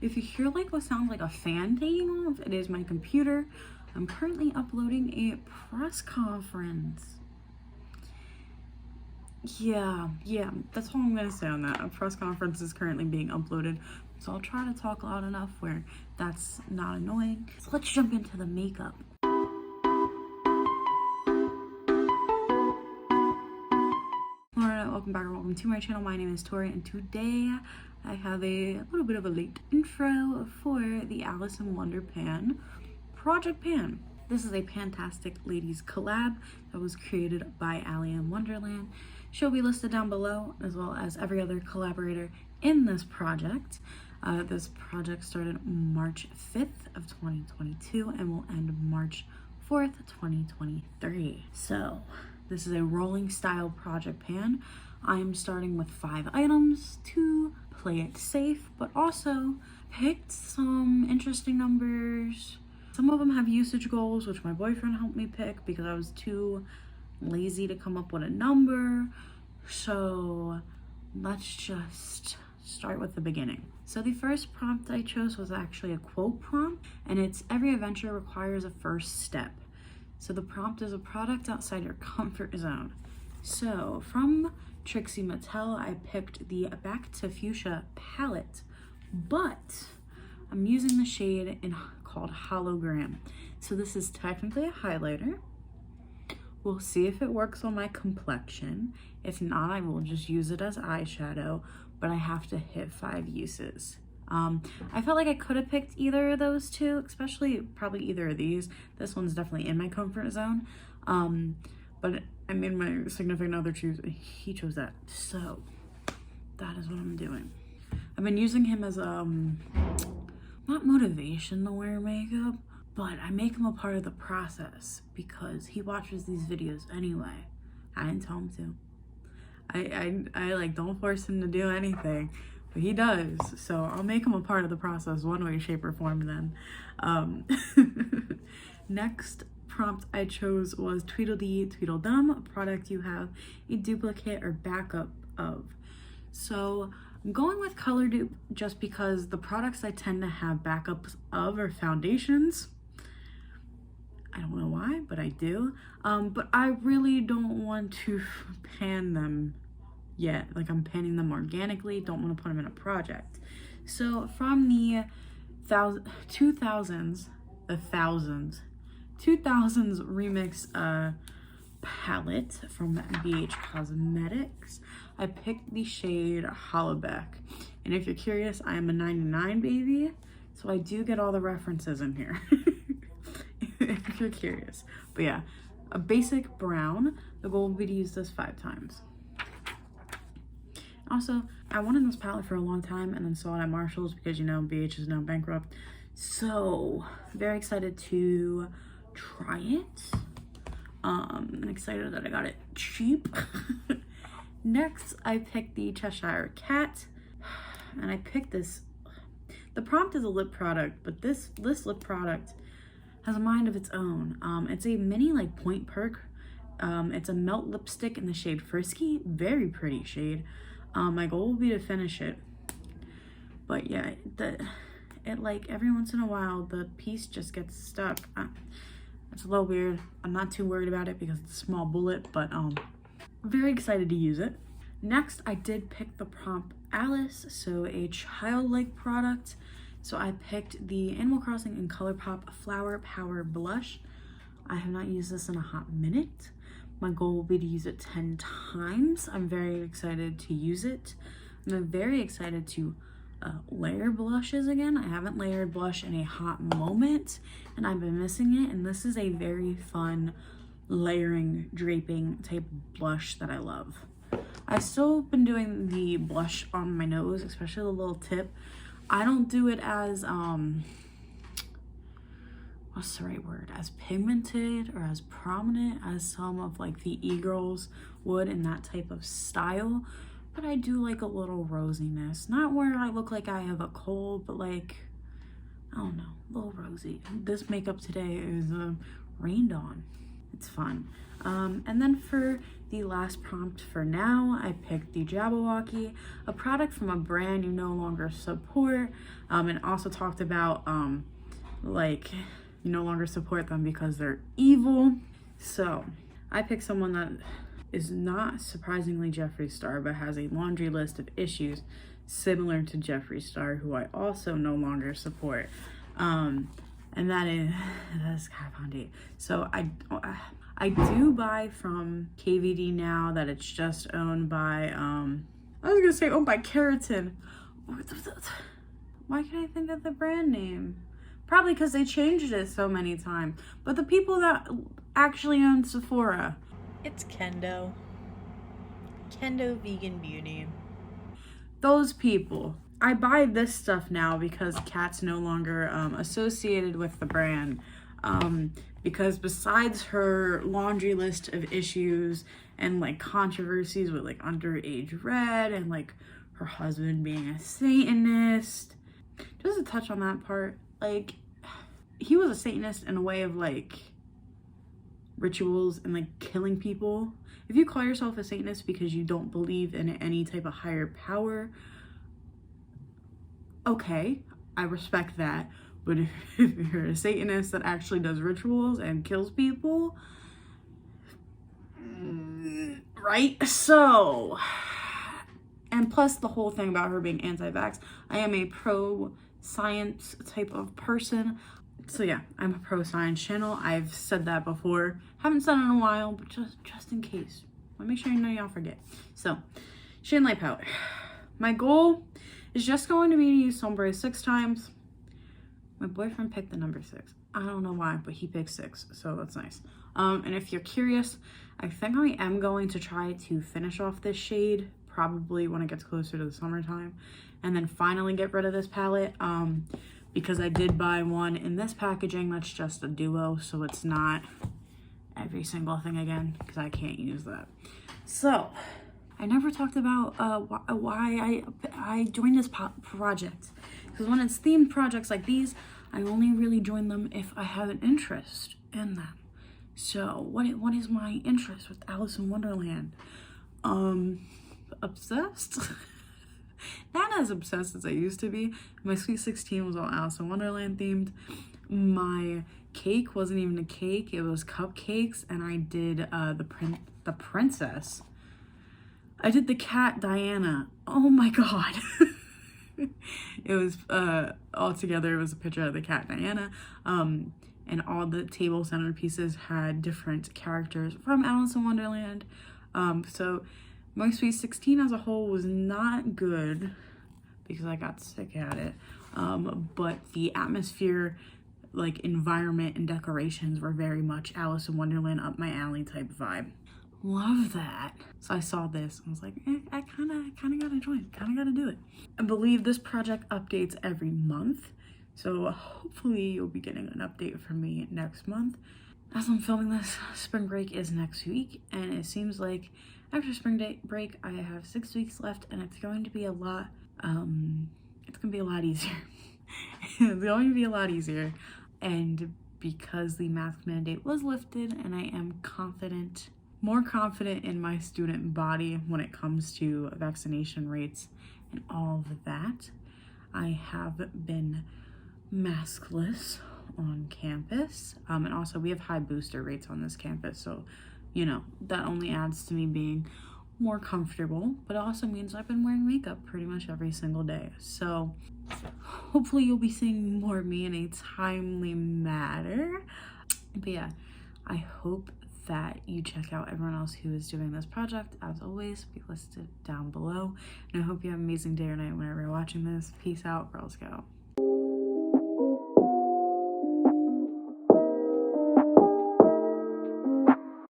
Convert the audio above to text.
If you hear like what sounds like a fan taking off, it is my computer. I'm currently uploading a press conference. Yeah, that's all I'm gonna say on that. A press conference is currently being uploaded, so I'll try to talk loud enough where that's not annoying. So let's jump into the makeup. Alright, welcome back or welcome to my channel. My name is Tori, and today I have a little bit of a late intro for the Alice in WonderPAN Project Pan. This is a Pantastic Ladies collab that was created by Alyshia in Wonderland. She'll be listed down below, as well as every other collaborator in this project. This project started March 5th of 2022 and will end March 4th, 2023. So this is a rolling style project pan. I'm starting with 5 items to play it safe, but also picked some interesting numbers. Some of them have usage goals, which my boyfriend helped me pick because I was too lazy to come up with a number. So let's just start with the beginning. So the first prompt I chose was actually a quote prompt, and it's every adventure requires a first step. So the prompt is a product outside your comfort zone. So from Trixie Mattel, I picked the Back to Fuchsia palette, but I'm using the shade called Hologram. So this is technically a highlighter. We'll see if it works on my complexion. If not, I will just use it as eyeshadow, but I have to hit 5 uses. I felt like I could have picked either of those two, especially probably either of these. This one's definitely in my comfort zone. But I made my significant other choose, he chose that. So that is what I'm doing. I've been using him as not motivation to wear makeup, but I make him a part of the process because he watches these videos anyway. I didn't tell him to. I like don't force him to do anything, but he does. So I'll make him a part of the process one way, shape, or form then. Next prompt I chose was Tweedledee Tweedledum, a product you have a duplicate or backup of. So I'm going with Color Dupe just because the products I tend to have backups of are foundations. I don't know why, but I do. But I really don't want to pan them yet. Like, I'm panning them organically, don't want to put them in a project. So from the 2000s remix palette from BH Cosmetics, I picked the shade Hollaback. And if you're curious, I am a 99 baby, so I do get all the references in here. If you're curious. But yeah, a basic brown. The goal will be to use this 5 times. Also, I wanted this palette for a long time and then saw it at Marshall's because, you know, BH is now bankrupt. So very excited to try it. I'm excited that I got it cheap. Next, I picked the Cheshire Cat, and I picked this. The prompt is a lip product, but this lip product has a mind of its own. It's a mini like point perk. It's a matte lipstick in the shade Frisky, very pretty shade. My goal will be to finish it, but yeah, it like every once in a while the piece just gets stuck. It's a little weird. I'm not too worried about it because it's a small bullet, but very excited to use it. Next, I did pick the prompt Alice, so a childlike product. So I picked the Animal Crossing and ColourPop Flower Power Blush. I have not used this in a hot minute. My goal will be to use it 10 times. I'm very excited to use it. I'm very excited to layer blushes again. I haven't layered blush in a hot moment and I've been missing it, and this is a very fun layering, draping type blush that I love. I've still been doing the blush on my nose, especially the little tip. I don't do it as what's the right word, as pigmented or as prominent as some of like the e-girls would in that type of style, but I do like a little rosiness. Not where I look like I have a cold, but like, I don't know, a little rosy. This makeup today is rained on. It's fun. And then for the last prompt for now, I picked the Jabberwocky, a product from a brand you no longer support, and also talked about like you no longer support them because they're evil. So I picked someone that is not surprisingly Jeffree Star, but has a laundry list of issues similar to Jeffree Star, who I also no longer support. And that's Kat Von D. So I do buy from KVD now that it's just owned by I was gonna say owned by Keratin. Why can't I think of the brand name? Probably because they changed it so many times. But the people that actually own Sephora, it's Kendo Vegan Beauty. Those people. I buy this stuff now because Kat's no longer associated with the brand. Because besides her laundry list of issues and like controversies with like underage red and like her husband being a Satanist, just to touch on that part, like he was a Satanist in a way of like rituals and like killing people. If you call yourself a Satanist because you don't believe in any type of higher power, okay, I respect that. But if you're a Satanist that actually does rituals and kills people, right? So, and plus the whole thing about her being anti-vax, I am a pro-science type of person. So yeah, I'm a pro-science channel. I've said that before. Haven't said it in a while, but just in case. I'll make sure you know y'all forget. So, Shade Light Powder. My goal is just going to be to use Sombre 6 times. My boyfriend picked the number 6. I don't know why, but he picked 6, so that's nice. And if you're curious, I think I am going to try to finish off this shade, probably when it gets closer to the summertime, and then finally get rid of this palette, because I did buy one in this packaging that's just a duo, so it's not every single thing again, because I can't use that. So, I never talked about why I joined this project. Because when it's themed projects like these, I only really join them if I have an interest in them. So, what is my interest with Alice in Wonderland? Obsessed? Not as obsessed as I used to be. My Sweet 16 was all Alice in Wonderland themed. My cake wasn't even a cake, it was cupcakes, and I did the princess. I did the cat Diana. Oh my god. It was all together, it was a picture of the cat Diana, and all the table centerpieces had different characters from Alice in Wonderland. So my Sweet 16 as a whole was not good because I got sick at it, but the atmosphere, like environment and decorations were very much Alice in Wonderland, up my alley type vibe. Love that. So I saw this and was like, I kind of gotta join, kind of gotta do it. I believe this project updates every month, so hopefully you'll be getting an update from me next month. As I'm filming this, spring break is next week, and it seems like after spring break I have 6 weeks left, and it's going to be a lot easier. It's going to be a lot easier, and because the mask mandate was lifted, and I am more confident in my student body when it comes to vaccination rates and all of that, I have been maskless on campus, and also we have high booster rates on this campus, so you know that only adds to me being more comfortable, but it also means I've been wearing makeup pretty much every single day. So hopefully you'll be seeing more of me in a timely manner. But yeah, I hope that you check out everyone else who is doing this project. As always, be listed down below, and I hope you have an amazing day or night whenever you're watching this. Peace out, girls go.